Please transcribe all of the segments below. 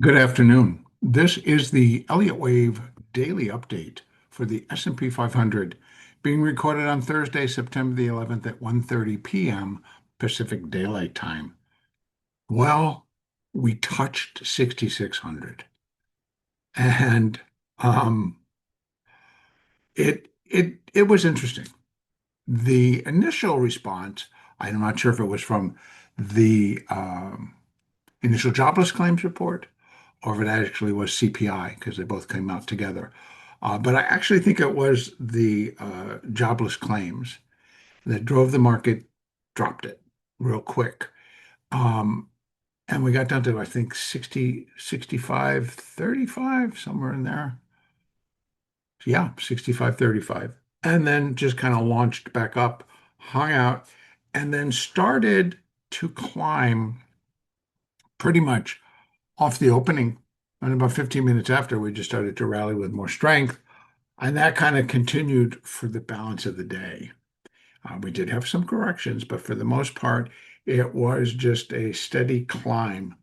Good afternoon. This is the Elliot Wave daily update for the S&P 500 being recorded on Thursday, September the 11th at 1:30 p.m. Pacific Daylight Time. Well, we touched 6,600 and um, it was interesting. The initial response, I'm not sure if it was from the initial jobless claims report or if it actually was CPI because they both came out together. But I actually think it was the jobless claims that drove the market, dropped it real quick. Um, and we got down to, I think, 60, 65, 35, somewhere in there. Yeah, 65, 35. And then just kind of launched back up, hung out, and then started to climb pretty much off the opening. And about 15 minutes after, we just started to rally with more strength. And that kind of continued for the balance of the day. We did have some corrections, but for the most part, it was just a steady climb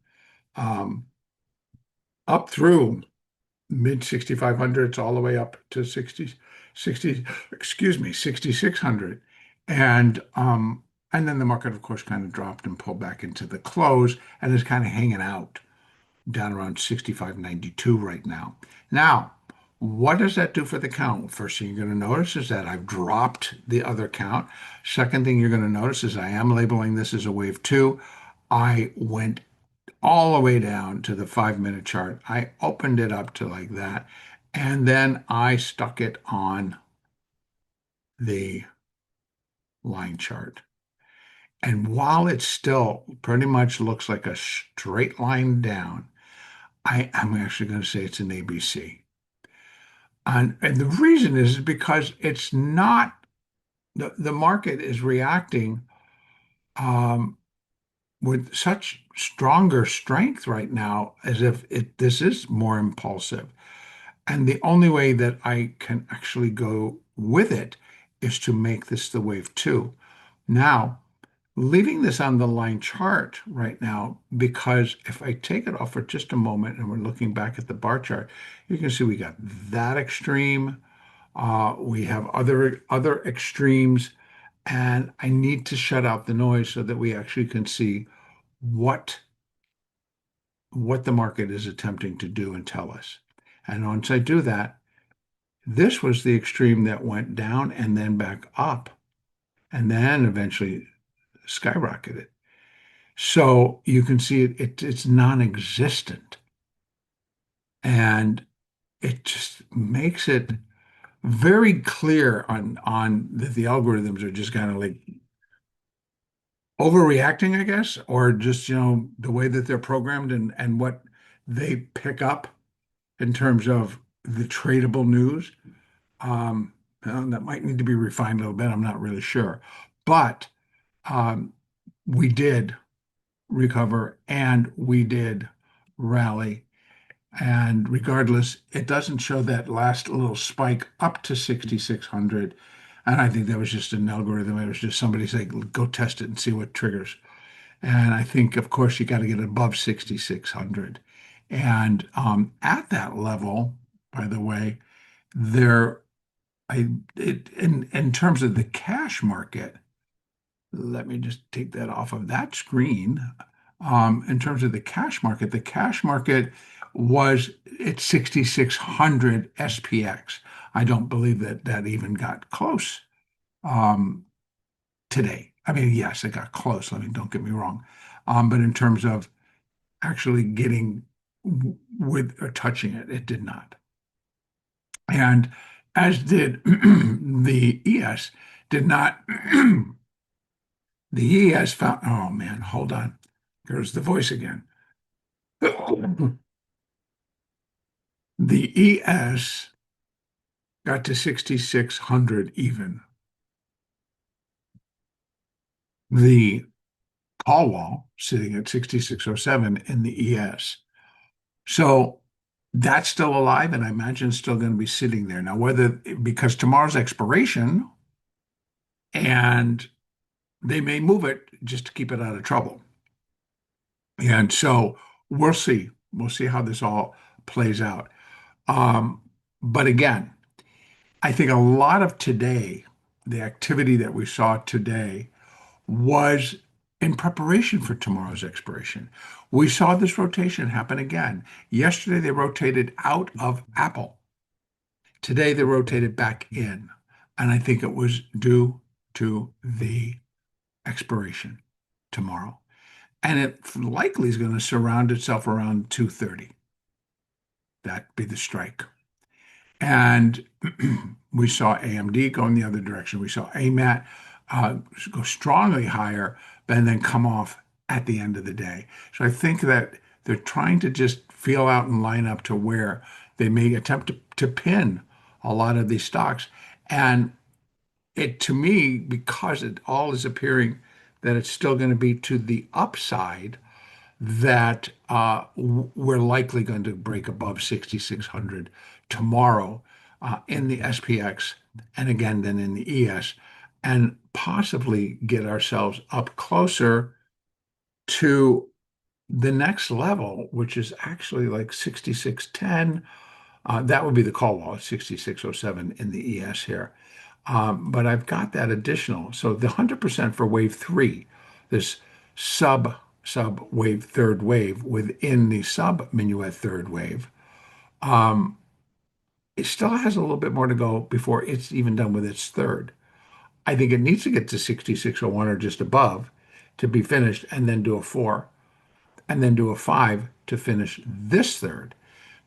um, up through mid 6500s all the way up to 60, excuse me, 6600. And then the market, of course, kind of dropped and pulled back into the close and is kind of hanging out down around 65.92 right now. Now, what does that do for the count? First thing you're going to notice is that I've dropped the other count. Second thing you're going to notice is I am labeling this as a wave two. I went all the way down to the 5 minute chart. I opened it up to like that, and then I stuck it on the line chart. And while it still pretty much looks like a straight line down, I am actually going to say it's an ABC. And the reason is because it's not the market is reacting um, with such stronger strength right now as if this is more impulsive. And the only way that I can actually go with it is to make this the wave two. Now, leaving this on the line chart right now, because if I take it off for just a moment and we're looking back at the bar chart, you can see we got that extreme. We have other extremes, and I need to shut out the noise so that we actually can see what what the market is attempting to do and tell us. And once I do that, this was the extreme that went down and then back up, and then eventually skyrocketed. So you can see it's non-existent, and it just makes it very clear on that the algorithms are just kind of like overreacting, I guess, or just, the way that they're programmed and what they pick up in terms of the tradable news. Um, well, that might need to be refined a little bit. I'm not really sure. But um, we did recover and we did rally. And regardless, it doesn't show that last little spike up to 6,600. And I think that was just an algorithm. It was just somebody saying, go test it and see what triggers. And I think, of course, you got to get above 6,600. And at that level, by the way, there, in terms of the cash market, let me just take that off of that screen. In terms of the cash market was at 6,600 SPX. I don't believe that that even got close um, today. I mean, yes, it got close. I mean, don't get me wrong. But in terms of actually getting with or touching it, it did not. And as did the ES, did not. The ES found, oh man, hold on. There's the voice again. The ES got to 6,600 even. The call wall sitting at 6,607 in the ES. So that's still alive, and I imagine it's still going to be sitting there. Now, whether because tomorrow's expiration and they may move it just to keep it out of trouble. And so we'll see We'll see how this all plays out. Um, but again, I think a lot of today, the activity that we saw today was in preparation for tomorrow's expiration. We saw this rotation happen again. Yesterday, they rotated out of Apple. Today, they rotated back in. And I think it was due to the expiration tomorrow. And it likely is going to surround itself around 230. That'd be the strike. And we saw AMD go in the other direction. We saw AMAT go strongly higher and then come off at the end of the day. So I think that they're trying to just feel out and line up to where they may attempt to pin a lot of these stocks. And it, to me, because it all is appearing that it's still going to be to the upside, that we're likely going to break above 6,600 tomorrow in the SPX and again then in the ES, and possibly get ourselves up closer to the next level, which is actually like 6610. That would be the call wall at 6607 in the ES here. But I've got that additional. So the 100% for wave three, this sub wave third wave within the sub minuet third wave, it still has a little bit more to go before it's even done with its third. I think it needs to get to 6601 or just above to be finished, and then do a four, and then do a five to finish this third.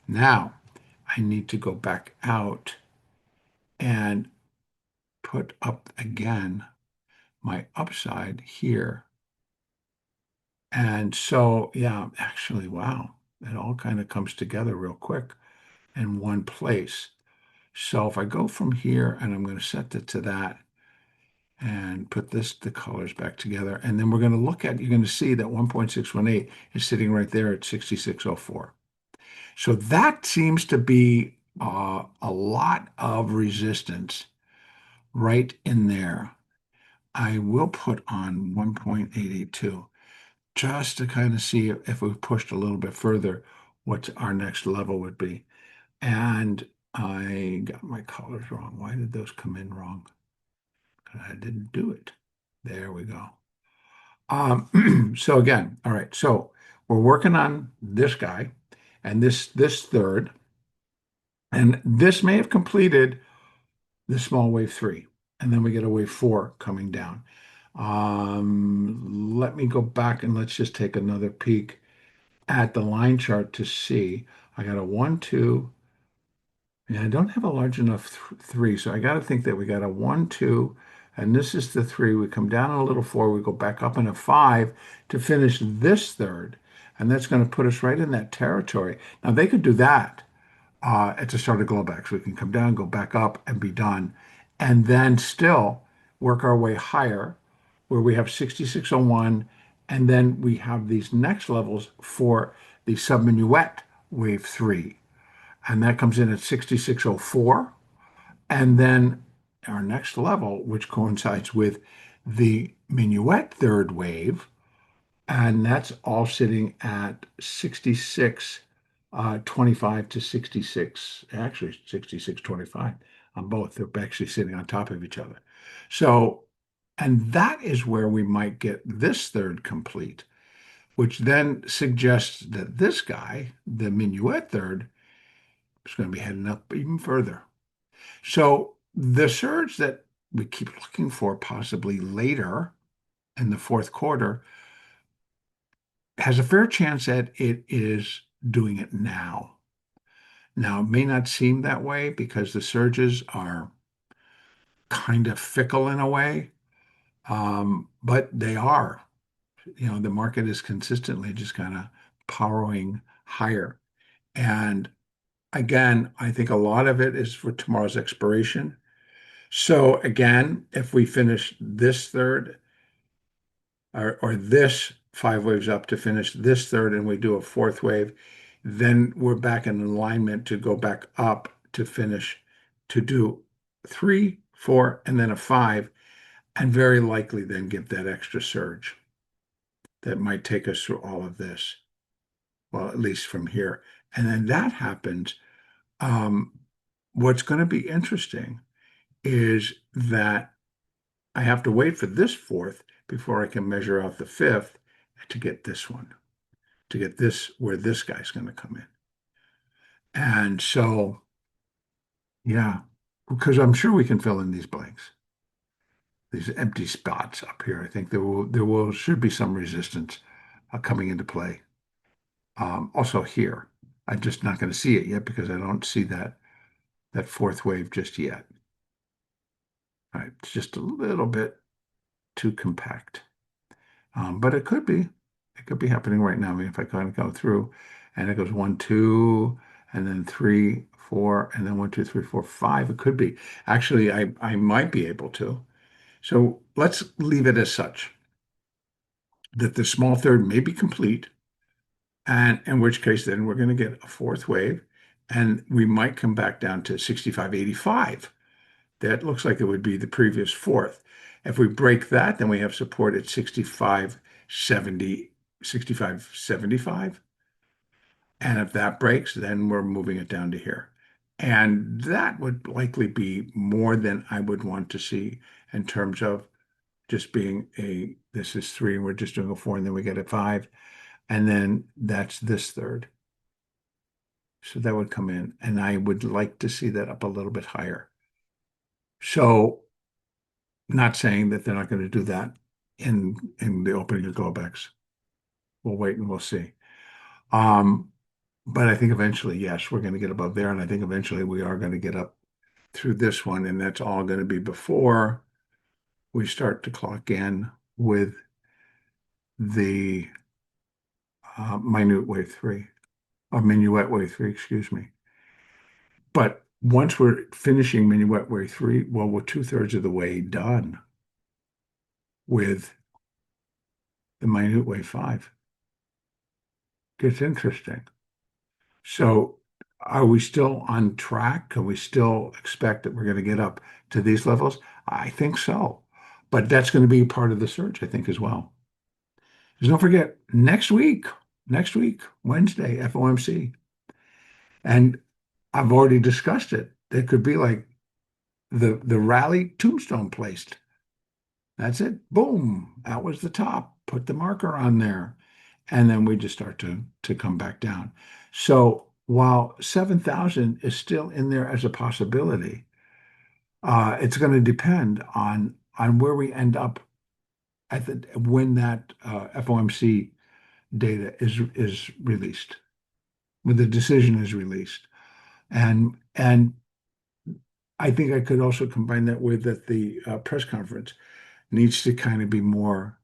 Now, I need to go back out and put up again my upside here. And so, yeah, actually, wow, it all kind of comes together real quick in one place. So if I go from here and I'm going to set it to that and put the colors back together, and then we're going to look at, you're going to see that 1.618 is sitting right there at 6604. So that seems to be a lot of resistance right in there. I will put on 1.882 just to kind of see if we pushed a little bit further, what our next level would be. And I got my colors wrong. Why did those come in wrong? I didn't do it. There we go. So again, all right. So we're working on this guy and this third, and this may have completed the small wave three, and then we get a wave four coming down. Let me go back and let's just take another peek at the line chart to see. I got a 1, 2. Yeah, I don't have a large enough three, so I got to think that we got a 1, 2, and this is the three. We come down a little four, we go back up in a five to finish this third, and that's going to put us right in that territory. Now they could do that at the start of Globex. We can come down, go back up, and be done, and then still work our way higher, where we have 6601, and then we have these next levels for the subminuet wave three, and that comes in at 6604. And then our next level, which coincides with the minuet third wave, and that's all sitting at 66 25 to 66, actually 66.25 on both. They're actually sitting on top of each other. So, and that is where we might get this third complete, which then suggests that this guy, the minuet third, is going to be heading up even further. So the surge that we keep looking for possibly later in the fourth quarter has a fair chance that it is doing it now. Now, it may not seem that way because the surges are kind of fickle in a way, but they are. The market is consistently just kind of powering higher. And again, I think a lot of it is for tomorrow's expiration. So again, if we finish this third or this five waves up to finish this third and we do a fourth wave, then we're back in alignment to go back up to finish, to do three, four, and then a five, and very likely then get that extra surge that might take us through all of this. well, at least from here. And then that happens. Um, what's going to be interesting is that I have to wait for this fourth before I can measure out the fifth to get this one, to get this where this guy's going to come in. And so, yeah, because I'm sure we can fill in these blanks, these empty spots up here. I think there will should be some resistance coming into play. Also here, I'm just not going to see it yet because I don't see that fourth wave just yet. All right, it's just a little bit too compact. But it could be. It could be happening right now. I mean, if I kind of go through and it goes 1, 2, and then 3, 4, and then 1, 2, 3, 4, 5, it could be. Actually, I might be able to. So let's leave it as such that the small third may be complete, and in which case then we're going to get a fourth wave, and we might come back down to 65.85. That looks like it would be the previous fourth. If we break that, then we have support at 65.70, 65.75. And if that breaks, then we're moving it down to here. And that would likely be more than I would want to see in terms of just being this is 3 and we're just doing a 4 and then we get a 5. And then that's this third. So that would come in. And I would like to see that up a little bit higher. So not saying that they're not going to do that in the opening of Globex. We'll wait and we'll see. But I think eventually, yes, we're going to get above there, and I think eventually we are going to get up through this one, and that's all going to be before we start to clock in with the minute wave 3, or minuet wave 3, excuse me. But once we're finishing minuet wave 3, well, we're 2/3 of the way done with the minute wave 5. Gets interesting. So are we still on track? Can we still expect that we're going to get up to these levels? I think so. But that's going to be part of the surge, I think, as well. Because don't forget, next week, Wednesday, FOMC. And I've already discussed it. It could be like the rally tombstone placed. That's it. Boom. That was the top. Put the marker on there. And then we just start to come back down. So while 7,000 is still in there as a possibility, it's going to depend on where we end up when that FOMC data is released, when the decision is released. And I think I could also combine that with that the press conference needs to kind of be more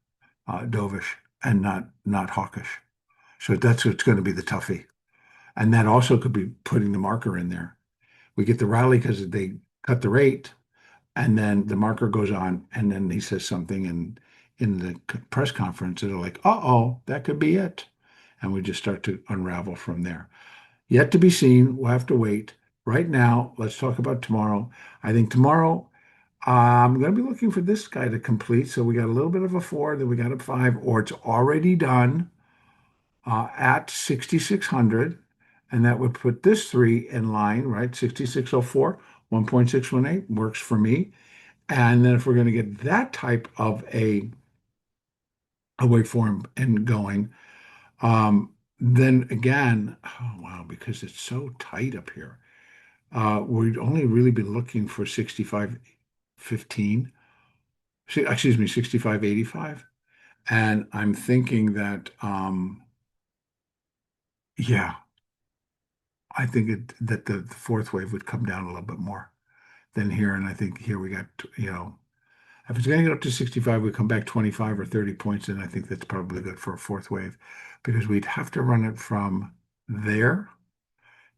dovish and not hawkish. So that's what's going to be the toughie. And that also could be putting the marker in there. We get the rally because they cut the rate, and then the marker goes on, and then he says something in the press conference, and they're like, uh-oh, that could be it. And we just start to unravel from there. Yet to be seen. We'll have to wait. Right now, let's talk about tomorrow. I think tomorrow I'm going to be looking for this guy to complete. So we got a little bit of a 4, then we got a 5, or it's already done at 6,600. And that would put this 3 in line, right? 6604, 1.618 works for me. And then if we're going to get that type of a waveform and going, then again, oh wow, because it's so tight up here, we'd only really be looking for 65.15, excuse me, 65.85. And I'm thinking that, yeah, I think that the fourth wave would come down a little bit more than here. And I think here we got, if it's going to get up to 65, we come back 25 or 30 points, and I think that's probably good for a fourth wave because we'd have to run it from there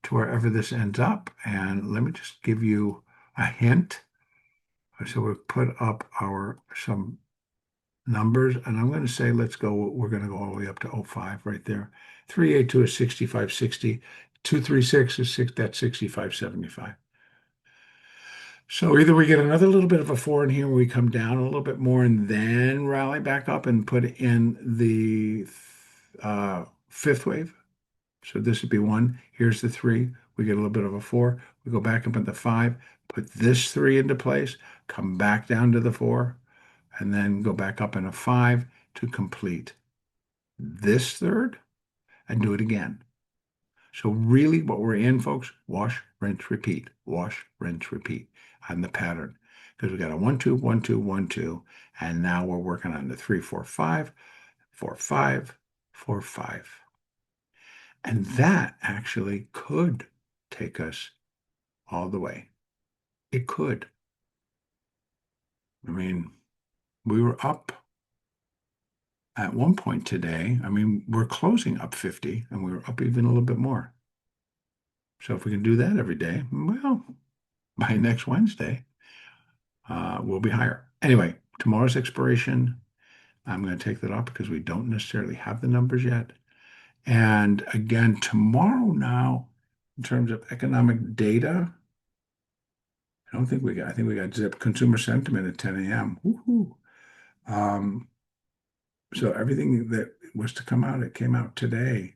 to wherever this ends up. And let me just give you a hint. So we put up some numbers, and I'm going to say we're going to go all the way up to 05 right there. 382 is 65.60. 236 is that's 65.75. So either we get another little bit of a 4 in here where we come down a little bit more and then rally back up and put in the fifth wave, So this would be 1. Here's the 3. We get a little bit of a 4. We go back up at the 5, put this 3 into place, come back down to the 4, and then go back up in a 5 to complete this third and do it again. So really what we're in, folks, wash, rinse, repeat, wash, rinse, repeat on the pattern. Because we got a 1, 2, 1, 2, 1, 2, and now we're working on the 3, 4, 5, 4, 5, 4, 5. And that actually could take us all the way. It could. I mean, we were up at one point today. I mean, we're closing up 50, and we were up even a little bit more. So if we can do that every day, well, by next Wednesday, we'll be higher. Anyway, tomorrow's expiration, I'm going to take that off because we don't necessarily have the numbers yet. And again, tomorrow now, in terms of economic data, I think we got zip consumer sentiment at 10 a.m. Woohoo. So everything that was to come out, it came out today.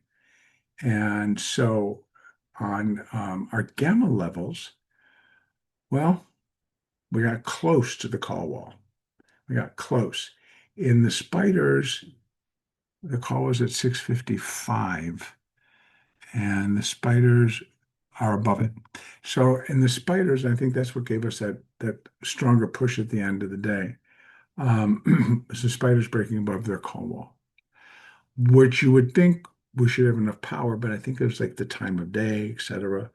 And so on our gamma levels, well, we got close to the call wall. We got close. In the spiders, the call was at 655, and the spiders are above it. So in the spiders, I think that's what gave us that stronger push at the end of the day. It's the spiders breaking above their call wall, which you would think we should have enough power, but I think it was like the time of day, et cetera,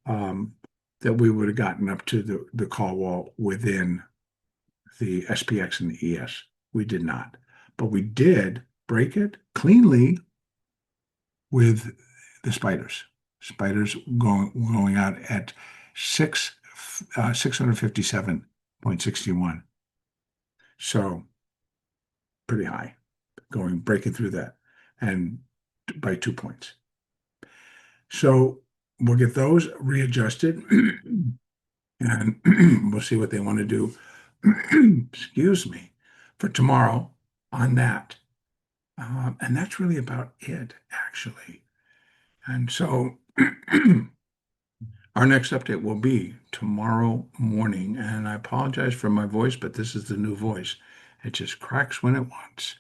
that we would have gotten up to the call wall within the SPX and the ES. We did not, but we did break it cleanly with the spiders. Spiders going out at 657.61. So pretty high, breaking through that, and by 2 points. So we'll get those readjusted, and we'll see what they want to do. Excuse me, for tomorrow on that. And that's really about it, actually. And so our next update will be tomorrow morning. And I apologize for my voice, but this is the new voice. It just cracks when it wants.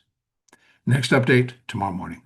Next update tomorrow morning.